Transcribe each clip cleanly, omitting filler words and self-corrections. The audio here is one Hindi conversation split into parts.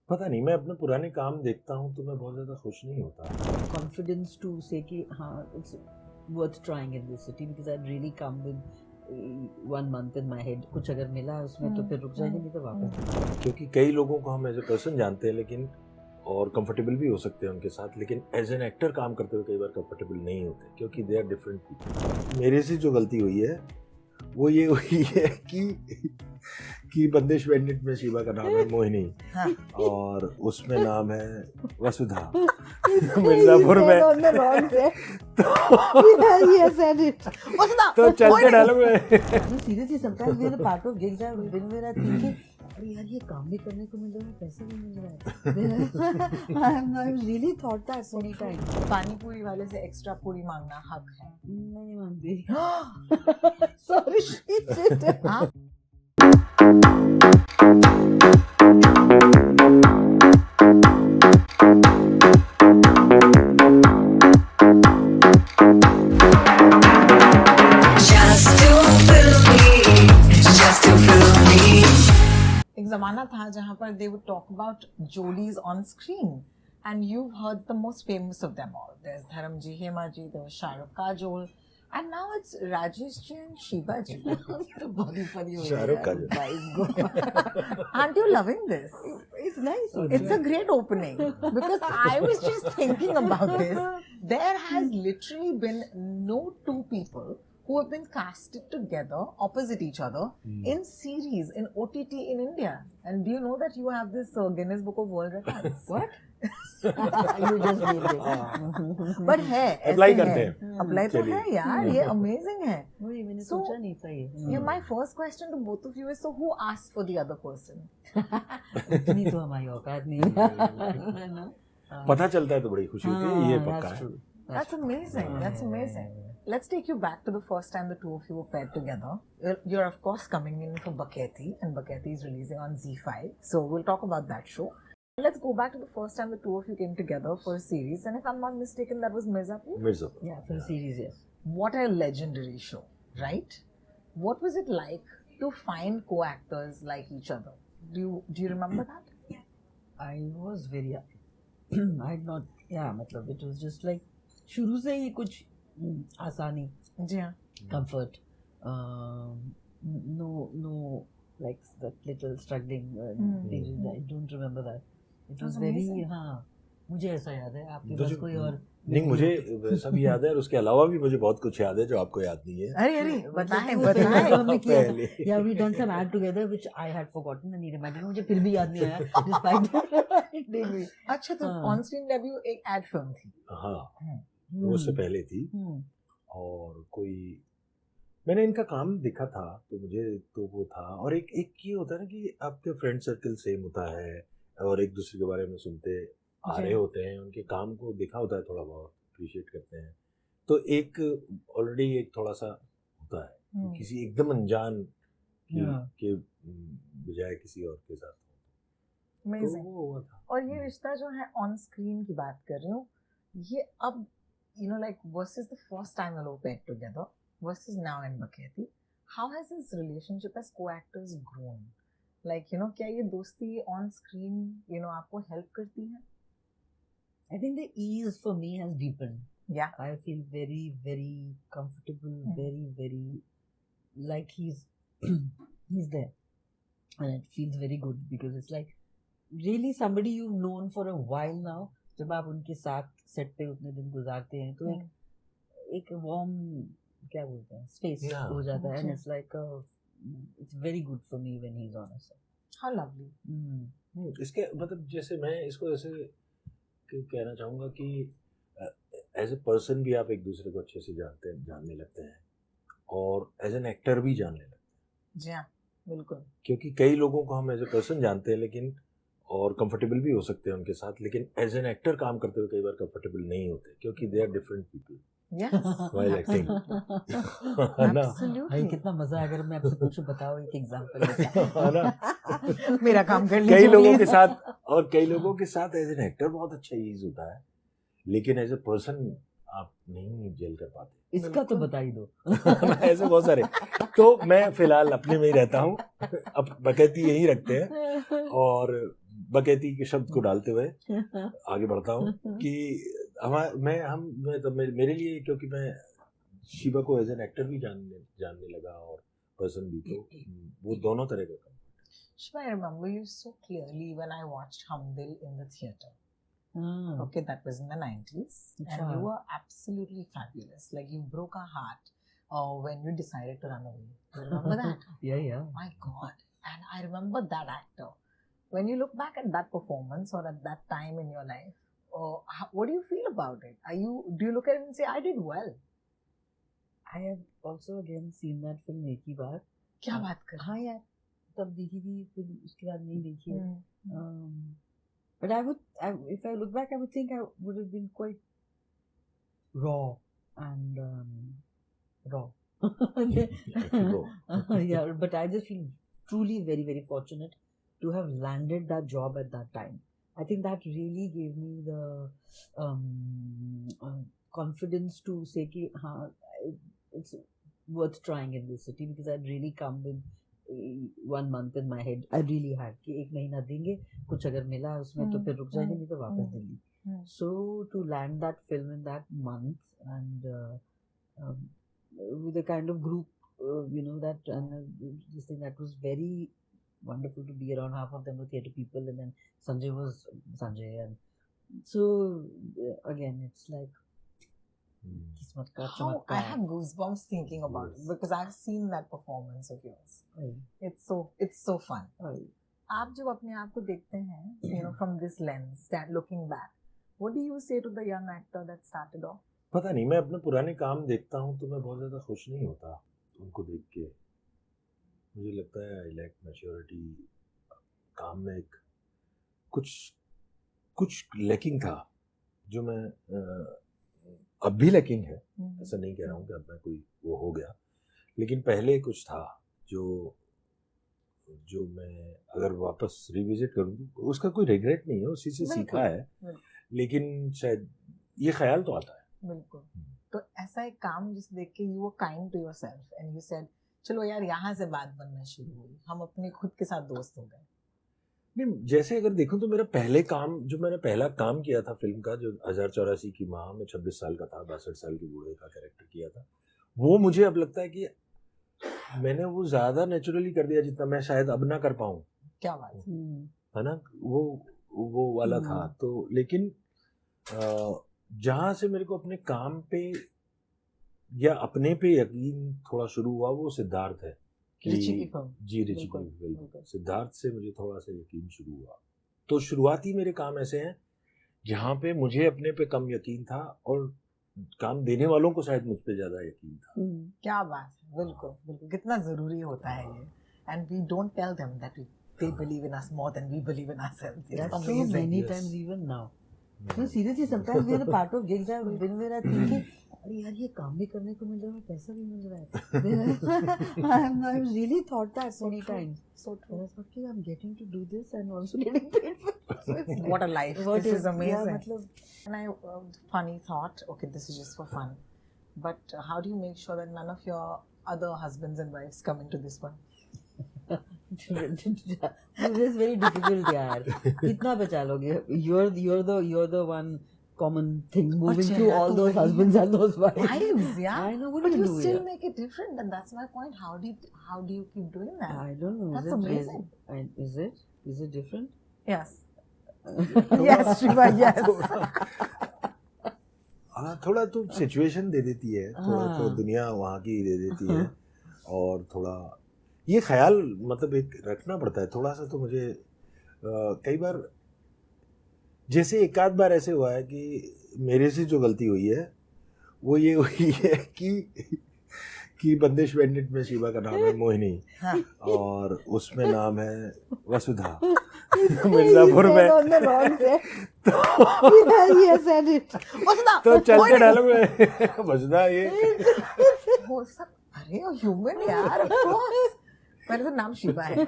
पता नहीं, मैं अपने पुराने काम देखता हूँ तो मैं बहुत ज़्यादा खुश नहीं होता। confidence to say कि हाँ it's worth trying in this city because I'd really come with 1 month in my head. कुछ अगर मिला उसमें तो फिर रुक जाएंगे, नहीं तो वापस। क्योंकि कई लोगों को हम एज ए पर्सन जानते हैं, लेकिन और कंफर्टेबल भी हो सकते हैं उनके साथ, लेकिन एज एन एक्टर काम करते हुए कई बार कंफर्टेबल नहीं होते, क्योंकि दे आर डिफरेंट पीपल। मेरे से जो गलती हुई है वो ये हुई है कि बंदिश बैंडिट में शिवा का नाम है मोहिनी, हाँ। और उसमें नाम है वसुधा मिर्जापुर में। तो चलते डायलॉग में seriously sometimes we are part of gigs and when we are thinking अरे यार ये काम भी करने को मिल रहा है, पैसे भी मिल रहा है। I really thought that so many times. पानी पूरी वाले से एक्स्ट्रा पूरी मांगना हक है। मैं नहीं मानती। Sorry shit. हाँ एक जमाना था जहाँ पर they would talk about Jolies on screen and you've heard the most famous of them all. There's Dharamji, Hemaji, there was Shahrukh, Kajol, and now it's Rajesh ji and Shiva ji. Shahrukh का Aren't you loving this? It's nice. It's a great opening because I was just thinking about this. There has literally been no two people who have been casted together opposite each other in series, in OTT in India. And do you know that you have this Guinness Book of World Records? What? You just made it. But है, अप्लाई करते हैं। अप्लाई तो है यार, ये amazing है। वही मैंने So, सोचा नहीं था ये। Yeah, my first question to both of you is, so who asked for the other person? इतनी तो हमारी औकात नहीं है ना। पता चलता है तो बड़ी खुशी होती है, ये पक्का है। That's amazing. That's amazing. Let's take you back to the first time the two of you were paired together. You're of course coming in for Baketi, and Baketi is releasing on Z5. So we'll talk about that show. Let's go back to the first time the two of you came together for a series, and if I'm not mistaken, that was Mirzapur. Mirzapur. Yeah, for a series, yes. What a legendary show, right? What was it like to find co-actors like each other? Do you remember that? I was very happy. I had not, yeah, मतलब it was just like शुरू से ही कुछ आसानी, जी हाँ, comfort, no like that little struggling things. I don't remember that. It was very, हाँ, मुझे ऐसा याद है, आपके पास कोई और नहीं, मुझे सब याद है और उसके अलावा भी मुझे बहुत कुछ याद है जो आपको याद नहीं है। अरे बताएं हमने किया था। Yeah, we done some ad together which I had forgotten and he reminded me, मुझे फिर भी याद नहीं आया despite अच्छा, तो ऑन स्क्रीन डेब्यू एक एड फिल्म थी। हाँ, वो उससे पहले थी। और कोई मैंने इनका काम देखा था तो मुझे तो वो था। और एक ये होता है ना कि आपके फ्रेंड सर्कल सेम होता है और एक दूसरे के बारे में सुनते आ रहे होते हैं, उनके काम को देखा होता है, थोड़ा बहुत अप्रिशिएट करते हैं, तो एक ऑलरेडी एक थोड़ा सा होता है किसी एकदम अनजान के बजाय किसी और के साथ। तो वो हुआ था। और ये रिश्ता जो है ऑन स्क्रीन की बात कर रही हूँ, ये अब like versus the first time you paired together versus now in Baketi, how has this relationship as co-actors grown? Like क्या ये दोस्ती on screen आपको help करती है? I think the ease for me has deepened. Yeah, I feel very, very comfortable, very, very like he's there, and it feels very good because it's like really somebody you've known for a while now. जब आप उनके साथ सेट पे उतने दिन गुजारते हैं तो एक वार्म क्या बोलते हैं स्पेस हो जाता है, and it's like it's very good for me when he's on a set. How lovely. इसके मतलब जैसे मैं इसको ऐसे कहना चाहूँगा कि एज ए पर्सन भी आप एक दूसरे को अच्छे से जानने लगते हैं और एज एन एक्टर भी जानने लगते हैं। जी हाँ, बिल्कुल। क्योंकि कई लोगों को हम एज ए पर्सन जानते हैं, लेकिन और कंफर्टेबल भी हो सकते हैं उनके साथ, लेकिन एज एन एक्टर काम करते हुए कई बार कंफर्टेबल नहीं होते, क्योंकि they are different people while acting. भाई कितना मजा अगर मैं आपसे पूछूं, बताओ एक एग्जांपल। मेरा काम कर लीजिए। कई लोगों के साथ एज एन एक्टर बहुत अच्छा यूज होता है, लेकिन एज ए पर्सन आप नहीं जेल कर पाते। इसका तो बता ही दो। ऐसे बहुत सारे। तो मैं फिलहाल अपने में ही रहता हूँ, अब बकैती यही रखते हैं और बकैती के शब्द को डालते हुए आगे बढ़ता हूँ कि मेरे लिए, क्योंकि मैं शिवा को एज एन एक्टर भी जानने लगा और पर्सन भी, तो वो दोनों तरह का काम। Shiva, I remember you so clearly when I watched Humdil in the theater. Okay, that was in the 90s. And you were absolutely fabulous. Like, you broke our heart when you decided to run away. You remember that? Yeah. My God. And I remember that actor. When you look back at that performance or at that time in your life, what do you feel about it? Do you look at it and say, I did well? I have also again seen that film एक ही बार. क्या बात कर? हाँ यार, तब देखी थी, फिर उसके बाद नहीं देखी है. But if I look back, I would think I would have been quite raw and raw. Yeah, but I just feel truly very, very fortunate to have landed that job at that time. I think that really gave me the confidence to say कि हाँ, it's worth trying in this city, because I'd really come with 1 month in my head. I really had कि 1 महीना देंगे, कुछ अगर मिला उसमें तो फिर रुक जाएंगे, नहीं तो वापस Delhi. So to land that film in that month and with a kind of group, that this thing, that was very wonderful to be around. Half of them were theatre people, and then Sanjay was Sanjay, and so again it's like I have goosebumps thinking about it, because I've seen that performance of yours. It's so fun. आप जब अपने आप को देखते हैं, from this lens, looking back, what do you say to the young actor that started off? पता नहीं, मैं अपने पुराने काम देखता हूँ तो मैं बहुत ज़्यादा खुश नहीं होता उनको देख के. मुझे लगता है आई लैक मैच्योरिटी. काम में एक कुछ लैकिंग था जो मैं अब भी लैकिंग है. ऐसा नहीं कह रहा हूँ कि अब मैं कोई वो हो गया, लेकिन पहले कुछ था जो मैं अगर वापस रिविजिट करूँ तो उसका कोई रिग्रेट नहीं है, उसी से सीखा है. लेकिन शायद ये ख्याल तो आता है. बिल्कुल. तो ऐसा एक काम जिसे देख के you were kind to yourself and you said, चलो यार यहाँ से बात बनना शुरू हुई, हम अपने खुद के साथ दोस्त हो गए. नहीं, जैसे अगर देखूं तो मेरा पहला काम किया था फिल्म का, जो 1084 की माह में 26 साल का था, 62 साल के बूढ़े का कैरेक्टर किया था, वो मुझे अब लगता है कि मैंने वो ज़्यादा नेचुरली कर दिया जितना मैं शायद अब ना कर पाऊँ. क्या बात है ना, वो वाला था. तो लेकिन जहाँ से मेरे को अपने काम पे या अपने पे यकीन थोड़ा शुरू हुआ वो सिद्धार्थ है. रिची की फिल्म. जी, रिची की फिल्म. सिद्धार्थ से मुझे थोड़ा सा यकीन शुरू हुआ. तो शुरुआती मेरे काम ऐसे हैं जहाँ पे मुझे अपने पे कम यकीन था और काम देने वालों को शायद मुझ पे ज़्यादा यकीन था. क्या बात है. बिल्कुल. कितना ज़रूरी होता है ये. And we don't tell them that they believe in us more than we believe in ourselves. That's true many times even now. No, seriously, sometimes we are a part of gigs when we are thinking, अरे यार ये काम भी करने को मिल रहा है, पैसा भी मिल रहा है. I've really thought that many times. So true. I thought, I'm getting to do this and also getting paid for it. What a life. This is amazing. Yeah, and funny thought, okay, this is just for fun. But how do you make sure that none of your other husbands and wives come into this one? It is very difficult यार. कितना बचा लोगे? You're the one common thing moving through all those husbands and those wives. Wives, yeah. I know. What but do you do, still yeah? make it different, and that's my point. How do you keep doing that? I don't know. That's amazing. Is it different? Yes. Yes, Shiva. Yes. हाँ, थोड़ा तो सिचुएशन दे देती है, थोड़ा तो दुनिया वहाँ की दे देती है, और थोड़ा ये ख्याल मतलब एक रखना पड़ता है थोड़ा सा. तो मुझे कई बार जैसे एक आध बार ऐसे हुआ है कि मेरे से जो गलती हुई है वो ये हुई है कि बंदिश बैंडिट में शिवा का नाम है मोहिनी, और उसमें नाम है वसुधा. मिर्जापुर में तो चलते डायलॉग में वसुधा ये अरे ह्यूमन यार. पहले तो नाम शिवा है,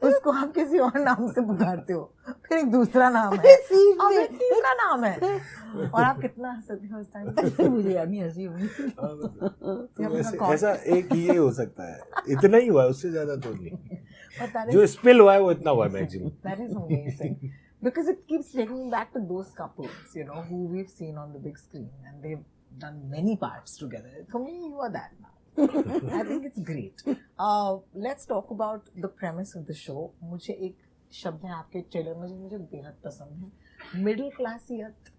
उसको आप किसी और नाम से पुकारते हो, फिर एक दूसरा नाम है, और एक तीसरा नाम है, और आप कितना हंसते हो उस टाइम. मुझे याद नहीं हंसी होगी. ऐसा एक ये हो सकता है, इतना ही हुआ, उससे ज्यादा तो नहीं. But that जो is स्पिल हुआ है वो इतना हुआ है maximum. that is amazing because it keeps taking me back to those couples, you know, who we've seen on the big screen, and they've done many parts together. For me, you are that now. I think it's great. Let's talk about the premise of the show. मुझे एक शब्द है आपके ट्रेलर में जो मुझे बेहद पसंद है, मिडिल क्लासियत.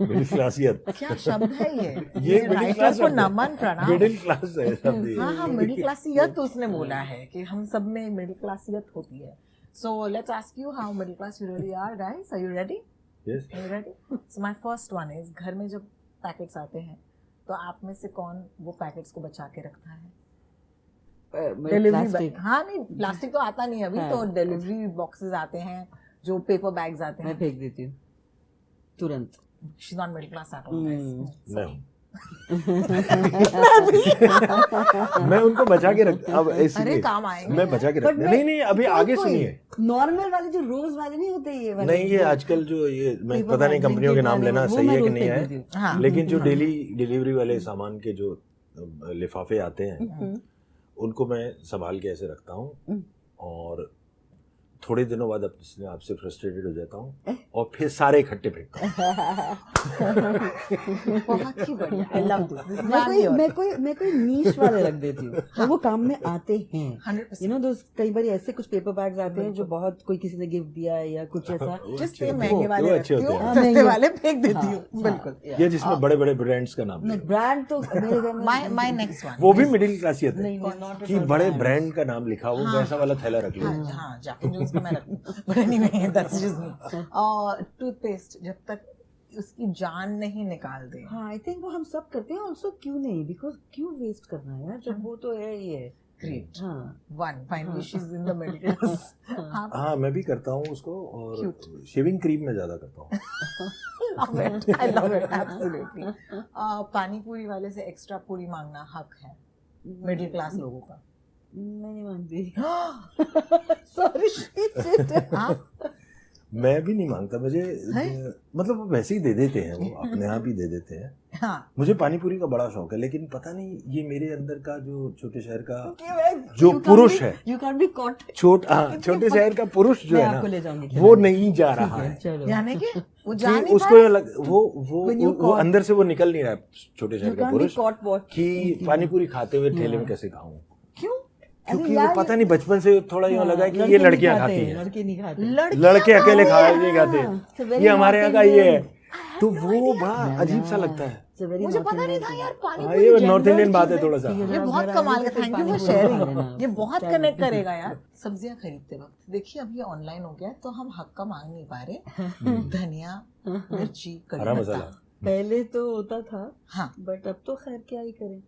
मिडिल क्लासियत. क्या शब्द है ये मिडिल राइटर क्लास को नमन प्रणाम. मिडिल क्लास है शब्द ये. हाँ, मिडिल क्लासियत उसने बोला है कि हम सब में मिडिल क्लासियत होती है. So let's ask you how middle class you really are, guys. Are you ready? Yes. Are you ready? So my first one is, घर में जब पैकेट्स आते हैं तो आप में से कौन वो पैकेट्स को बचा के रखता है? प्लास्टिक. हाँ, नहीं प्लास्टिक तो आता नहीं है अभी. हाँ. तो डिलीवरी बॉक्सेस आते हैं, जो पेपर बैग्स आते मैं हैं. फेंक देती हूँ तुरंत. She's not middle class at all, guys. नहीं. मैं उनको बचा के रख. अब अरे इसलिए काम आएंगे. मैं बचा के But रख. मैं- नहीं अभी आगे सुनिए. नॉर्मल वाले जो रोज वाले नहीं होते ये वाले. नहीं, ये आजकल जो ये मैं Paper पता नहीं bag, कंपनियों के blanket नाम वाले, लेना वो सही मैं है कि रोज नहीं फेंक है, देती हूँ. हाँ. लेकिन जो डेली डिलीवरी वाले सामान के जो लिफाफे आते हैं उनको मैं संभाल के ऐसे रखता हूँ और थोड़े दिनों बाद अपने आप से फ्रस्ट्रेटेड हो जाता हूँ और फिर सारे इकट्ठे फेंकता हूँ. बहुत ही बढ़िया. I love this. This is मैं कोई नीश वाले रख देती हूँ और वो काम में आते हैं. 100%. यू नो दोस्त कई बार ऐसे कुछ पेपर बैग्स आते हैं जो बहुत कोई किसी ने गिफ्ट दिया है या कुछ ऐसा. वो जिस अच्छे से होते महंगे हैं. वाले वो अच्छे रखती होते हूँ, हैं. हाँ, सस्ते महंगे. वाले फेंक देती हाँ, हूँ. बिल्कुल. ये जिसमें बड़े बड़े ब्रांड्स का नाम लिखा. ब्रांड तो मेरे घर में My next one. वो भी मिडिल क्लासियत है नहीं, not at कि all बड़े brand. ब्रांड का नाम लिखा हो वैसा वाला थैला रख लो. हाँ, जैक एंड जोन्स का मैं रखती हूँ. But anyway, that's just me. Toothpaste जब तक उसकी जान नहीं निकाल दे. हाँ, आई थिंक वो हम सब करते हैं. ऑल्सो क्यों नहीं, बिकॉज क्यों वेस्ट करना है यार जब वो तो है ही है. Great. हाँ. One. Finally, she's in the middle class. हाँ. हाँ, मैं भी करता हूँ उसको और शेविंग क्रीम में ज्यादा करता हूँ. Love it. I love it. Absolutely. पानी पूरी वाले से एक्स्ट्रा पूरी मांगना हक है मिडिल क्लास लोगों का. मैं नहीं मानती. सॉरी. हाँ. मैं भी नहीं मांगता. मुझे मतलब वो वैसे ही दे देते हैं, वो अपने आप ही दे देते हैं. हाँ. मुझे पानी पूरी का बड़ा शौक है, लेकिन पता नहीं ये मेरे अंदर का जो छोटे शहर का जो पुरुष है, यू कैन बी कॉट. छोटे शहर का पुरुष जो मैं है आपको ले ना, जाऊंगी. वो नहीं जा रहा है. चलो. यानी कि वो कि जान नहीं उसको ये लग, When you वो caught- अंदर से वो निकल नहीं रहा है छोटे यू शहर का कैन बी पुरुष कॉट वॉट. कि पानी पूरी खाते हुए ठेले में कैसे खाऊं. क्यों? क्योंकि वो पता नहीं बचपन से थोड़ा यूं लगा कि ये लड़कियां खाती हैं, लड़के नहीं खाते. लड़के अकेले खाए नहीं So खाते, very ये हमारे यहाँ का ये है. I तो have वो no बड़ा idea. अजीब सा लगता है. It's a very मुझे North पता नहीं Indian था thing. यार पानी हाँ, पूरी ये gender नॉर्थ इंडियन बात है चीज़ थोड़ा सा. ये बहुत अगर कमाल आगे का. तो थैंक पानी यू फॉर पूरी खा शेयरिंग. लेना. ये बहुत चाय कनेक्ट पीते करेगा यार. सब्जियां खरीदते वक्त देखिए अभी ये ऑनलाइन हो गया है, तो हम हक का मांग नहीं पा रहे. धनिया, मिर्ची, कड़ी हरा पत्ता. मसाला. पहले तो होता था. हाँ. बट अब तो खैर क्या ही करें.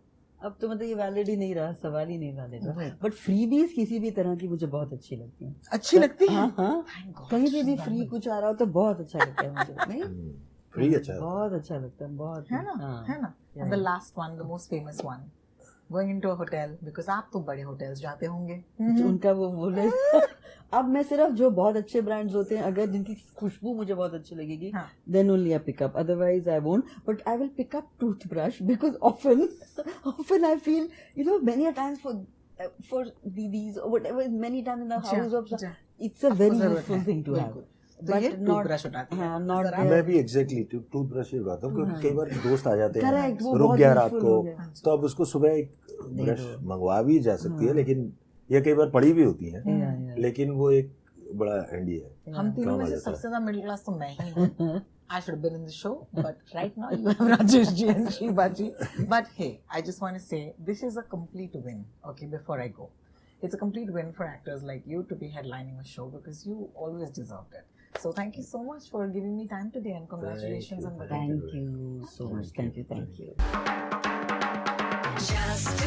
अब तो मतलब ये वैलिड ही नहीं रहा, सवाल ही नहीं वैलिड रहा. Right. बट फ्रीबीज किसी भी तरह की मुझे बहुत अच्छी लगती हैं. अच्छी लगती है. हाँ हाँ. Thank God. कहीं पे भी फ्री कुछ आ रहा हो तो बहुत अच्छा लगता है मुझे. नहीं, फ्री अच्छा है. बहुत अच्छा लगता है. बहुत है ना. हाँ. है ना. And the last one, the most famous one, going into a hotel, because आप तो बड़े hotels जाते होंगे. उनका वो बोले. अब मैं सिर्फ जो बहुत अच्छे ब्रांड्स होते हैं, अगर जिनकी खुशबू मुझे बहुत अच्छी लगेगी, हाँ. then only I pick up. Otherwise I won't. But I will pick up toothbrush because often I feel, you know, many a times for these or whatever, many times in the house of अच्छा. it's a very जरूरत useful है. thing to have. बिल्कुल. तो ये टूथब्रश उठाती है. हाँ, not जरा. मैं भी एग्जैक्टली टूथब्रश ही उठाता हूँ क्योंकि कई बार दोस्त आ जाते हैं, Correct, वो रुक बहुत गया रात useful को, हो गया. तो अब उसको सुबह एक ब्रश मंगवा भी जा सकती है, लेकिन ये कई बार पड़ी भी होती है, Yeah. लेकिन वो एक बड़ा हैंडी है. हम तीनों काम में आ से जाता सबसे ज्यादा मिडिल क्लास तो मैं ही हूँ. I should have been in the show, but right now you have Rajesh ji and Shiva ji. But hey, I just want to say this is a complete win. Okay, before I go, it's a complete win for actors like you to be headlining a show because you always deserved it. So thank you so much for giving me time today and congratulations on the Thank you so much. Thank you. Just